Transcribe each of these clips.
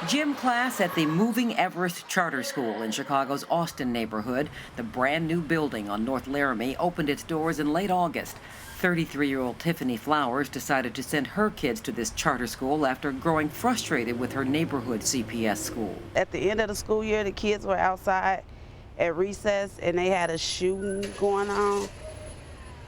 Gym class at the Moving Everest Charter School in Chicago's Austin neighborhood. The brand new building on North Laramie opened its doors in late August. 33-year-old Tiffany Flowers decided to send her kids to this charter school after growing frustrated with her neighborhood CPS school. At the end of the school year, the kids were outside at recess and they had a shooting going on.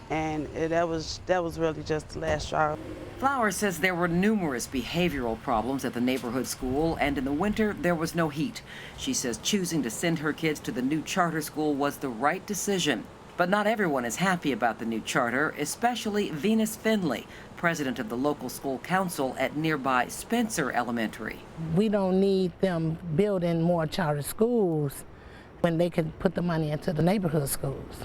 And that was really just the last straw. Flowers says there were numerous behavioral problems at the neighborhood school, and in the winter there was no heat. She says choosing to send her kids to the new charter school was the right decision. But not everyone is happy about the new charter, especially Venus Finley, president of the local school council at nearby Spencer Elementary. We don't need them building more charter schools when they can put the money into the neighborhood schools.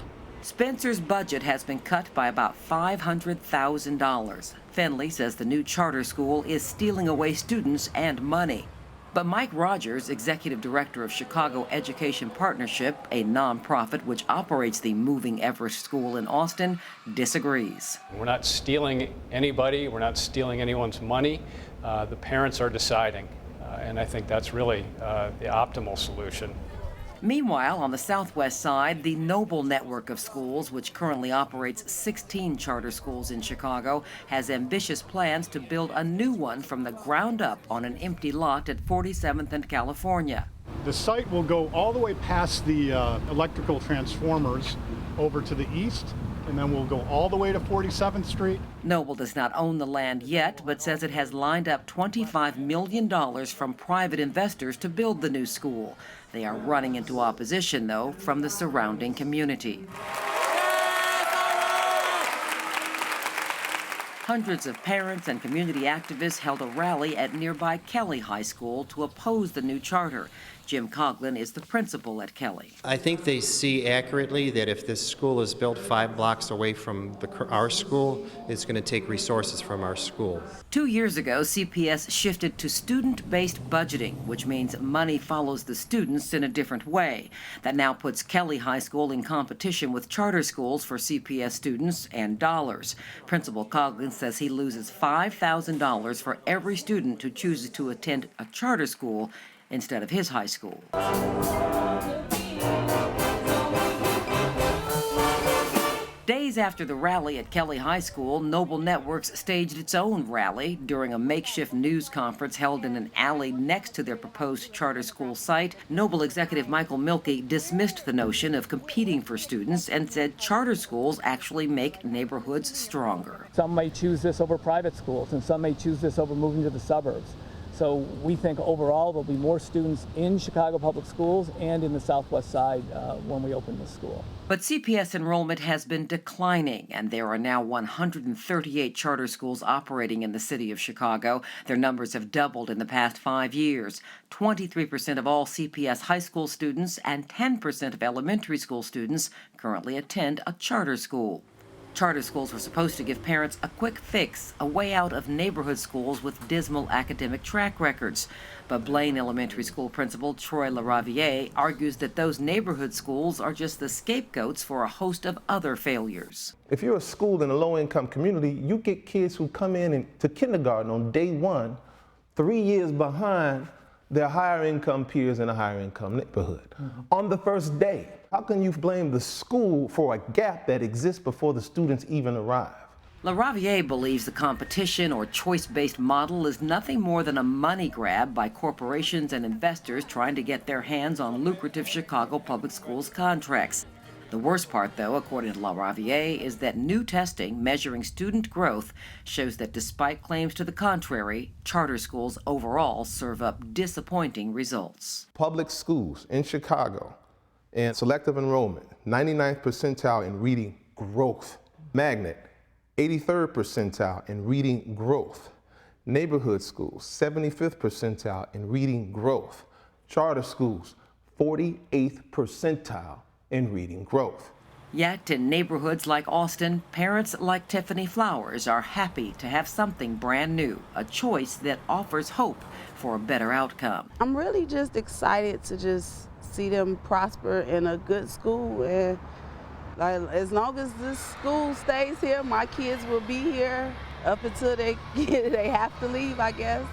Spencer's budget has been cut by about $500,000. Finley says the new charter school is stealing away students and money. But Mike Rogers, executive director of Chicago Education Partnership, a nonprofit which operates the Moving Everest School in Austin, disagrees. We're not stealing anybody. We're not stealing anyone's money. The parents are deciding, and I think that's really the optimal solution. Meanwhile, on the southwest side, the Noble network of schools, which currently operates 16 charter schools in Chicago, has ambitious plans to build a new one from the ground up on an empty lot at 47th and California. The site will go all the way past the electrical transformers over to the east, and then we'll go all the way to 47th Street. Noble does not own the land yet, but says it has lined up $25 million from private investors to build the new school. They are running into opposition, though, from the surrounding community. Hundreds of parents and community activists held a rally at nearby Kelly High School to oppose the new charter. Jim Coughlin is the principal at Kelly. I think they see accurately that if this school is built 5 blocks away from our school, it's going to take resources from our school. 2 years ago, CPS shifted to student-based budgeting, which means money follows the students in a different way. That now puts Kelly High School in competition with charter schools for CPS students and dollars. Principal Coughlin says he loses $5,000 for every student who chooses to attend a charter school instead of his high school. Days after the rally at Kelly High School, Noble Networks staged its own rally during a makeshift news conference held in an alley next to their proposed charter school site. Noble executive Michael Milkey dismissed the notion of competing for students and said charter schools actually make neighborhoods stronger. Some may choose this over private schools, and some may choose this over moving to the suburbs. So we think overall there'll be more students in Chicago Public Schools and in the southwest side when we open this school. But CPS enrollment has been declining, and there are now 138 charter schools operating in the city of Chicago. Their numbers have doubled in the past 5 years. 23% of all CPS high school students and 10% of elementary school students currently attend a charter school. Charter schools were supposed to give parents a quick fix, a way out of neighborhood schools with dismal academic track records. But Blaine Elementary School principal Troy LaRaviere argues that those neighborhood schools are just the scapegoats for a host of other failures. If you're a school in a low-income community, you get kids who come in to kindergarten on day 1, 3 years behind their higher-income peers in a higher-income neighborhood. On the first day, how can you blame the school for a gap that exists before the students even arrive? LaRaviere believes the competition or choice-based model is nothing more than a money grab by corporations and investors trying to get their hands on lucrative Chicago Public Schools contracts. The worst part, though, according to LaRaviere, is that new testing measuring student growth shows that despite claims to the contrary, charter schools overall serve up disappointing results. Public schools in Chicago and selective enrollment, 99th percentile in reading growth. Magnet, 83rd percentile in reading growth. Neighborhood schools, 75th percentile in reading growth. Charter schools, 48th percentile in reading growth. Yet, in neighborhoods like Austin, parents like Tiffany Flowers are happy to have something brand new, a choice that offers hope for a better outcome. I'm really just excited to just see them prosper in a good school, and as long as this school stays here, my kids will be here up until they have to leave, I guess.